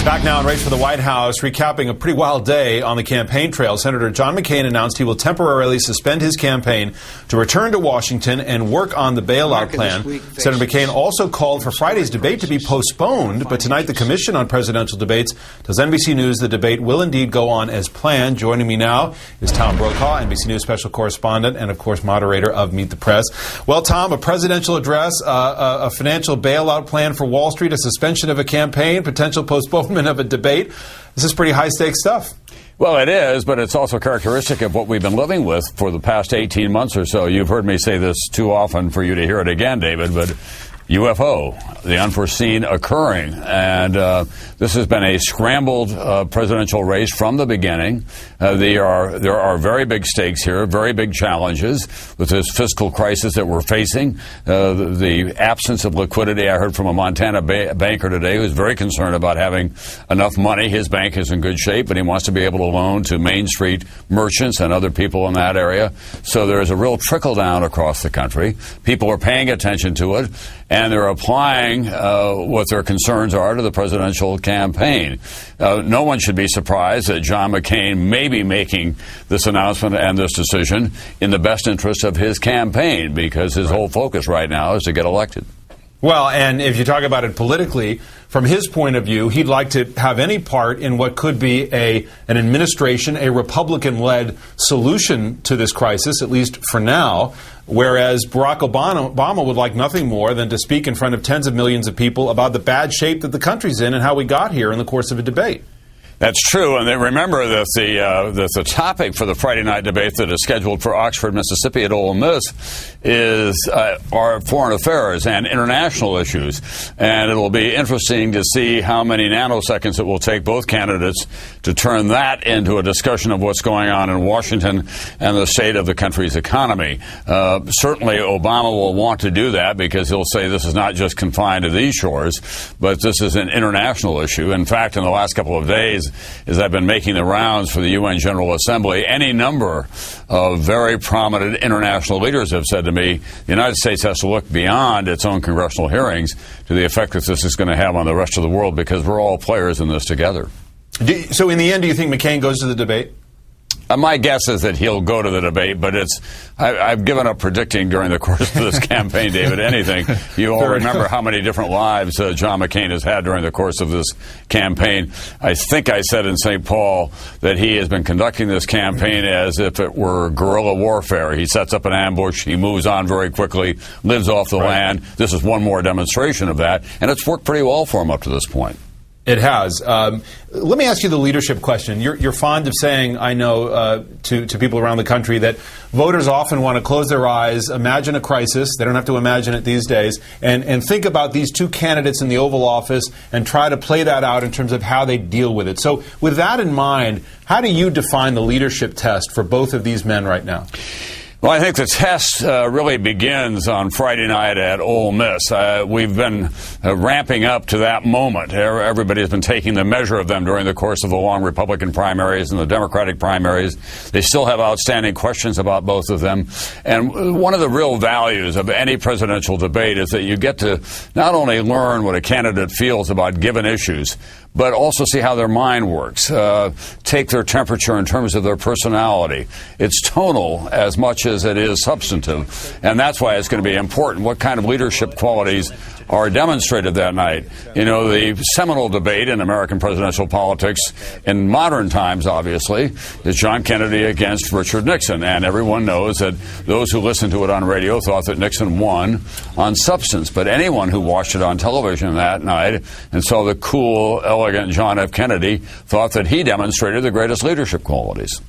Back now in Race for the White House, recapping a pretty wild day on the campaign trail. Senator John McCain announced he will temporarily suspend his campaign to return to Washington and work on the bailout plan. Senator McCain also called for Friday's debate to be postponed, but tonight the Commission on Presidential Debates tells NBC News the debate will indeed go on as planned. Joining me now is Tom Brokaw, NBC News special correspondent and, of course, moderator of Meet the Press. Well, Tom, a presidential address, a financial bailout plan for Wall Street, a suspension of a campaign, potential postponement of a debate. This is pretty high-stakes stuff. Well, it is, but it's also characteristic of what we've been living with for the past 18 months or so. You've heard me say this too often for you to hear it again, David, but UFO, the unforeseen occurring. And this has been a scrambled presidential race from the beginning. There are very big stakes here, very big challenges with this fiscal crisis that we're facing. The absence of liquidity. I heard from a Montana banker today who's very concerned about having enough money. His bank is in good shape, but he wants to be able to loan to Main Street merchants and other people in that area. So there's a real trickle down across the country. People are paying attention to it, and they're applying what their concerns are to the presidential campaign. No one should be surprised that John McCain may be making this announcement and this decision in the best interest of his campaign, because his whole focus right now is to get elected. Well, and if you talk about it politically, from his point of view, he'd like to have any part in what could be an administration, a Republican-led solution to this crisis, at least for now, whereas Barack Obama would like nothing more than to speak in front of tens of millions of people about the bad shape that the country's in and how we got here in the course of a debate. That's true, and remember that the topic for the Friday night debate that is scheduled for Oxford, Mississippi at Ole Miss is our foreign affairs and international issues, and it'll be interesting to see how many nanoseconds it will take both candidates to turn that into a discussion of what's going on in Washington and the state of the country's economy. Certainly, Obama will want to do that because he'll say this is not just confined to these shores, but this is an international issue. In fact, in the last couple of days, as I've been making the rounds for the UN General Assembly, any number of very prominent international leaders have said to me, the United States has to look beyond its own congressional hearings to the effect that this is going to have on the rest of the world, because we're all players in this together. So in the end, do you think McCain goes to the debate? My guess is that he'll go to the debate, but I've given up predicting during the course of this campaign, David, anything. You all remember how many different lives John McCain has had during the course of this campaign. I think I said in St. Paul that he has been conducting this campaign as if it were guerrilla warfare. He sets up an ambush, he moves on very quickly, lives off the land. This is one more demonstration of that, and it's worked pretty well for him up to this point. It has. Let me ask you the leadership question. You're fond of saying, I know, to people around the country that voters often want to close their eyes, imagine a crisis. They don't have to imagine it these days, and think about these two candidates in the Oval Office and try to play that out in terms of how they deal with it. So with that in mind, how do you define the leadership test for both of these men right now? Well, I think the test really begins on Friday night at Ole Miss. We've been ramping up to that moment. Everybody's been taking the measure of them during the course of the long Republican primaries and the Democratic primaries. They still have outstanding questions about both of them. And one of the real values of any presidential debate is that you get to not only learn what a candidate feels about given issues, but also see how their mind works, take their temperature in terms of their personality. It's tonal as much as it is substantive, and that's why it's going to be important. What kind of leadership qualities are demonstrated that night? You know, the seminal debate in American presidential politics in modern times, obviously, is John Kennedy against Richard Nixon, and everyone knows that those who listened to it on radio thought that Nixon won on substance, but anyone who watched it on television that night and saw the cool, elegant John F. Kennedy thought that he demonstrated the greatest leadership qualities.